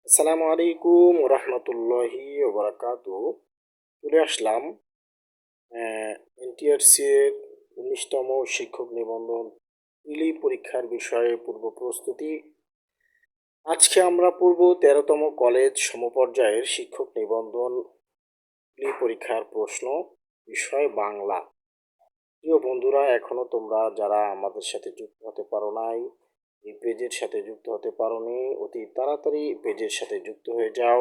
আসসালামু আলাইকুম রহমতুল্লাহি ওবরাকাতু। চলে আসলাম এনটিআরসি এর 19তম শিক্ষক নিবন্ধন প্রিলি পরীক্ষার বিষয়ে পূর্ব প্রস্তুতি। আজকে আমরা পড়ব 13তম কলেজ সমপর্যায়ের শিক্ষক নিবন্ধন প্রিলি পরীক্ষার প্রশ্ন, বিষয় বাংলা। প্রিয় বন্ধুরা, এখনো তোমরা যারা আমাদের সাথে যুক্ত হতে পারো নাই, এই পেজের সাথে যুক্ত হতে পারোনি, অতি তাড়াতাড়ি পেজের সাথে যুক্ত হয়ে যাও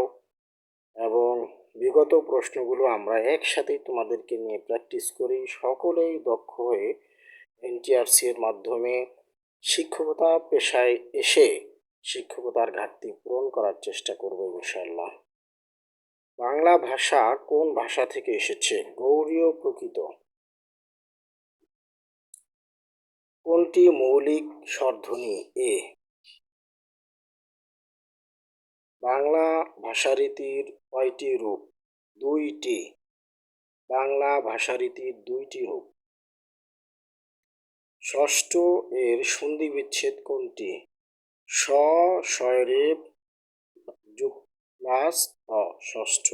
এবং বিগত প্রশ্নগুলো আমরা একসাথেই তোমাদেরকে নিয়ে প্র্যাকটিস করি। সকলেই দক্ষ হয়ে এনটিআরসি এর মাধ্যমে শিক্ষকতা পেশায় এসে শিক্ষকতার ঘাটতি পূরণ করার চেষ্টা করব ইনশাআল্লাহ। বাংলা ভাষা কোন ভাষা থেকে এসেছে? গৌড়ীয় প্রকৃত। কোনটি মৌলিক স্বরধ্বনি? এ। বাংলা ভাষারীতির কয়টি রূপ? 2টি। বাংলা ভাষারীতির 2টি রূপ। ষষ্ঠ এর সন্ধি বিচ্ছেদ কোনটি? স, শয়রেব যোগ প্লাস অ, ষষ্ঠ।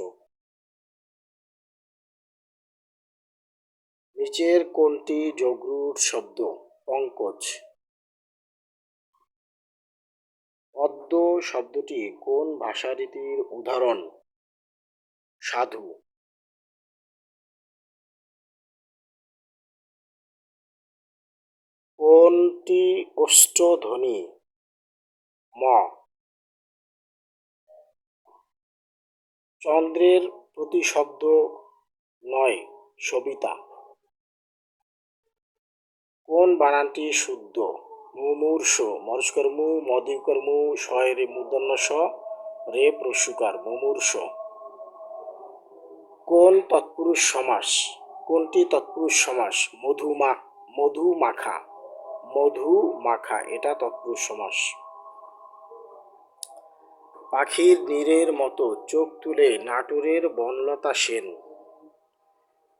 নিচের কোনটি যোগরূঢ় শব্দ? পঙ্কজ। পদ্য শব্দটি কোন ভাষারীতির উদাহরণ? সাধু। কোনটি ওষ্ঠধ্বনি? ম। চন্দ্রের প্রতিশব্দ নয়, সবিতা। কোন বানানটি শুদ্ধ? মুমূর্ষ, মরস্কর মু, মদিকর মু, শয়ের মূর্ধন্য স, রে প্রস্যুকার, মুমূর্ষ। কোন তৎপুরুষ সমাস? কোনটি তৎপুরুষ সমাস? মধুমাখা, মধুমাখা এটা তৎপুরুষ সমাস। পাখির নীরের মতো চোখ তুলে নাটোরের বনলতা সেন।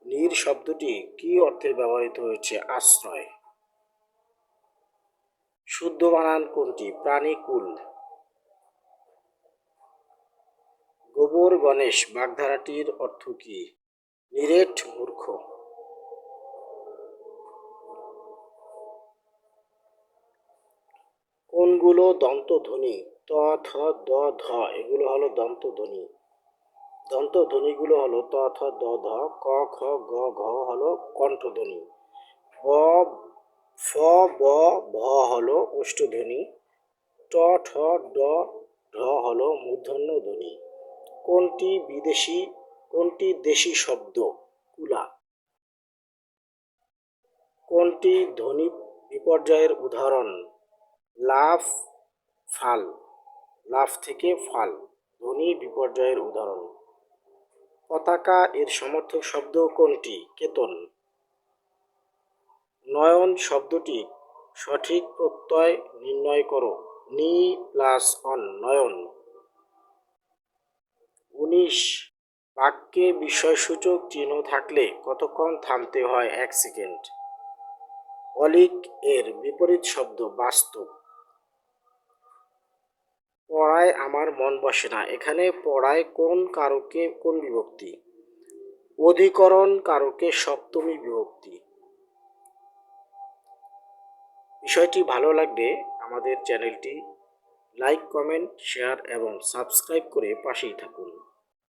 নীর শব্দটি কি অর্থে ব্যবহৃত হয়েছে? আশ্রয়। শুদ্ধ বানান কোনটি? প্রাণীকুল। গোবর গণেশ বাগধারাটির অর্থ কি? নিরেট মূর্খ। কোনগুলো দন্তধ্বনি? ত, থ, দ, ধ এগুলো হলো দন্তধ্বনি। দন্তধ্বনিগুলো হলো ত, থ, দ, ধ, ক, খ, গ, ঘ হলো কণ্ঠধ্বনি। ব, ফ, ব, ভ হলো ওষ্ঠধ্বনি। ট, ঠ, ড, ঢ হলো মূর্ধন্য ধ্বনি। কোনটি দেশি শব্দ? কুলা। কোনটি ধ্বনি বিপর্যয়ের উদাহরণ? লাফ, ফাল। লাফ থেকে ফাল ধ্বনি বিপর্যয়ের উদাহরণ। পতাকা এর সমর্থক শব্দ কোনটি? কেতন। নয়ন শব্দটি সঠিক প্রত্যয় নির্ণয় করো। নি প্লাস অন, নয়ন। 19 বাক্যে বিস্ময়সূচক চিহ্ন থাকলে কতক্ষণ থামতে হয়? 1 সেকেন্ড। অলিক এর বিপরীত শব্দ? বাস্তব। পড়ায় আমার মন বসে না, এখানে পড়ায় কোন কারকে কোন বিভক্তি? অধিকরণ কারকে সপ্তমী বিভক্তি। বিষয়টি ভালো লাগলে আমাদের চ্যানেলটি লাইক, কমেন্ট, শেয়ার এবং সাবস্ক্রাইব করে পাশেই থাকুন।